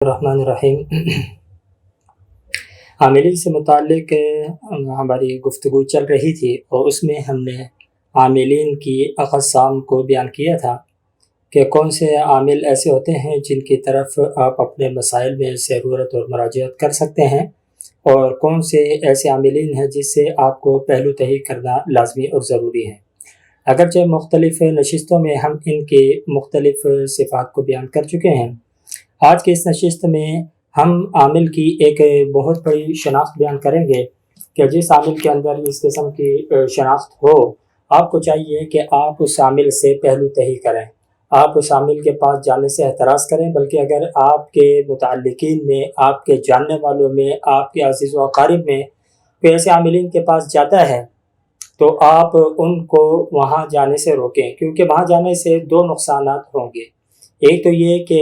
الرحمن الرحیم۔ عاملین سے متعلق ہماری گفتگو چل رہی تھی اور اس میں ہم نے عاملین کی اقسام کو بیان کیا تھا کہ کون سے عامل ایسے ہوتے ہیں جن کی طرف آپ اپنے مسائل میں ضرورت اور مراجعت کر سکتے ہیں، اور کون سے ایسے عاملین ہیں جس سے آپ کو پہلو تہی کرنا لازمی اور ضروری ہے۔ اگرچہ مختلف نشستوں میں ہم ان کی مختلف صفات کو بیان کر چکے ہیں، آج کی اس نشست میں ہم عامل کی ایک بہت بڑی شناخت بیان کریں گے کہ جس عامل کے اندر اس قسم کی شناخت ہو، آپ کو چاہیے کہ آپ اس عامل سے پہلو تہی کریں، آپ اس عامل کے پاس جانے سے احتراز کریں، بلکہ اگر آپ کے متعلقین میں، آپ کے جاننے والوں میں، آپ کے عزیز و اقارب میں کوئی ایسے عاملین کے پاس جاتا ہے تو آپ ان کو وہاں جانے سے روکیں، کیونکہ وہاں جانے سے دو نقصانات ہوں گے۔ ایک تو یہ کہ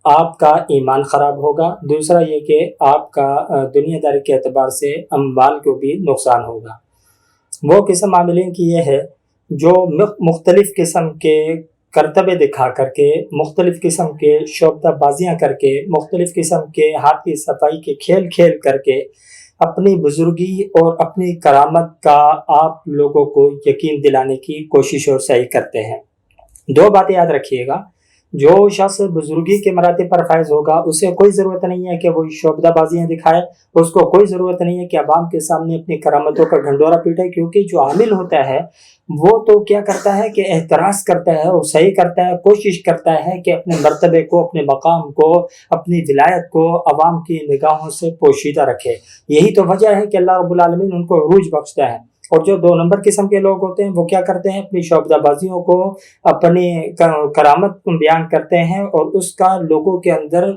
آپ کا ایمان خراب ہوگا، دوسرا یہ کہ آپ کا دنیا داری کے اعتبار سے اموال کو بھی نقصان ہوگا۔ وہ قسم عاملین کی یہ ہے جو مختلف قسم کے کرتبے دکھا کر کے، مختلف قسم کے شعبدہ بازیاں کر کے، مختلف قسم کے ہاتھ کی صفائی کے کھیل کھیل کر کے اپنی بزرگی اور اپنی کرامت کا آپ لوگوں کو یقین دلانے کی کوشش اور سعی کرتے ہیں۔ دو باتیں یاد رکھیے گا، جو شخص بزرگی کے مراتب پر فائز ہوگا اسے کوئی ضرورت نہیں ہے کہ وہ شعبدہ بازیاں دکھائے، اس کو کوئی ضرورت نہیں ہے کہ عوام کے سامنے اپنی کرامتوں کا ڈھنڈورا پیٹے، کیونکہ جو عامل ہوتا ہے وہ تو کیا کرتا ہے کہ احتراز کرتا ہے اور صحیح کرتا ہے، کوشش کرتا ہے کہ اپنے مرتبے کو، اپنے مقام کو، اپنی ولایت کو عوام کی نگاہوں سے پوشیدہ رکھے۔ یہی تو وجہ ہے کہ اللہ رب العالمین ان کو عروج بخشتا ہے۔ اور جو دو نمبر قسم کے لوگ ہوتے ہیں وہ کیا کرتے ہیں؟ اپنی شعبدہ بازیوں کو، اپنی کرامت بیان کرتے ہیں اور اس کا لوگوں کے اندر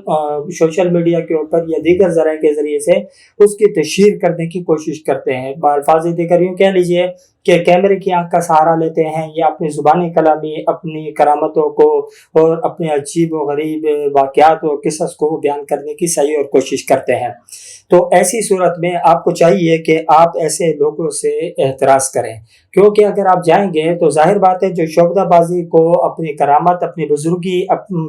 سوشل میڈیا کے اوپر یا دیگر ذرائع کے ذریعے سے اس کی تشہیر کرنے کی کوشش کرتے ہیں۔ بالفاظ دیگر یوں کہہ لیجئے کہ کیمرے کی آنکھ کا سہارا لیتے ہیں یا اپنی زبانی کلامی اپنی کرامتوں کو اور اپنے عجیب و غریب واقعات و قصص کو بیان کرنے کی سعی اور کوشش کرتے ہیں۔ تو ایسی صورت میں آپ کو چاہیے کہ آپ ایسے لوگوں سے احتراز کریں، کیونکہ اگر آپ جائیں گے تو ظاہر بات ہے جو شعبدہ بازی کو اپنی کرامت، اپنی بزرگی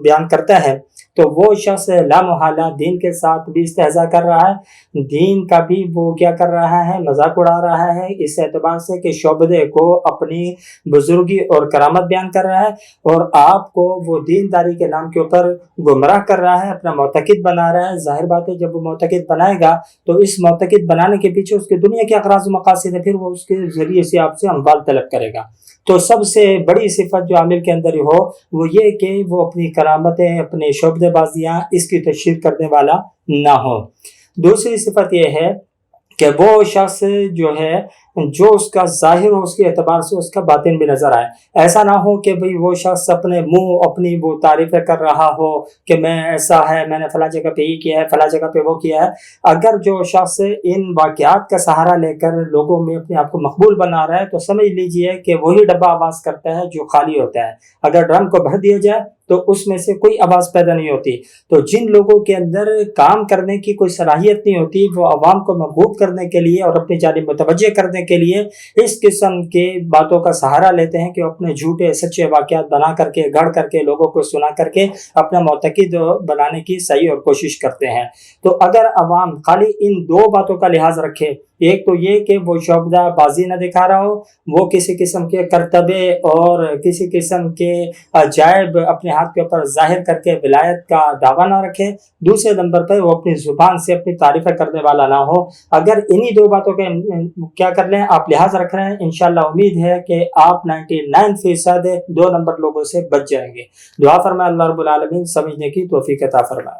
بیان کرتا ہے تو وہ شخص لا محالہ دین کے ساتھ بھی استہزاء کر رہا ہے، دین کا بھی وہ کیا کر رہا ہے؟ مذاق اڑا رہا ہے، اس اعتبار سے کہ شعبدے کو اپنی بزرگی اور کرامت بیان کر رہا ہے، اور آپ کو وہ دینداری کے نام کے اوپر گمراہ کر رہا ہے، اپنا معتقد بنا رہا ہے۔ ظاہر بات ہے جب وہ معتقد بنائے گا تو اس معتقد بنانے کے پیچھے اس کے دنیا کے اغراض و مقاصد ہے، پھر وہ اس کے ذریعے سے آپ سے اموال طلب کرے گا۔ تو سب سے بڑی صفت جو عامل کے اندر ہو وہ یہ کہ وہ اپنی کرامتیں، اپنے شعبدہ بازیاں اس کی تشہیر کرنے والا نہ ہو۔ دوسری صفت یہ ہے کہ وہ شخص جو ہے جو اس کا ظاہر ہو اس کے اعتبار سے اس کا باطن بھی نظر آئے۔ ایسا نہ ہو کہ بھئی وہ شخص اپنے منہ اپنی وہ تعریفیں کر رہا ہو کہ میں ایسا ہے، میں نے فلاں جگہ پہ یہ کیا ہے، فلاں جگہ پہ وہ کیا ہے۔ اگر جو شخص ان واقعات کا سہارا لے کر لوگوں میں اپنے آپ کو مقبول بنا رہا ہے تو سمجھ لیجئے کہ وہی ڈبہ آواز کرتا ہے جو خالی ہوتا ہے۔ اگر ڈرم کو بھر دیا جائے تو اس میں سے کوئی آواز پیدا نہیں ہوتی۔ تو جن لوگوں کے اندر کام کرنے کی کوئی صلاحیت نہیں ہوتی، وہ عوام کو مرغوب کرنے کے لیے اور اپنی جانب متوجہ کرنے کے لیے اس قسم کے باتوں کا سہارا لیتے ہیں کہ اپنے جھوٹے سچے واقعات بنا کر کے، گھڑ کر کے، لوگوں کو سنا کر کے اپنا معتقد بنانے کی سعی اور کوشش کرتے ہیں۔ تو اگر عوام خالی ان دو باتوں کا لحاظ رکھے، ایک تو یہ کہ وہ شعبدہ بازی نہ دکھا رہا ہو، وہ کسی قسم کے کرتبے اور کسی قسم کے عجائب اپنے ہاتھ کے اوپر ظاہر کر کے ولایت کا دعویٰ نہ رکھے، دوسرے نمبر پر وہ اپنی زبان سے اپنی تعریفیں کرنے والا نہ ہو۔ اگر انہی دو باتوں کے کیا کر لیں آپ لحاظ رکھ رہے ہیں، انشاءاللہ امید ہے کہ آپ 99% دو نمبر لوگوں سے بچ جائیں گے۔ دعا فرمائے اللہ رب العالمین سمجھنے کی توفیق عطا فرمائے۔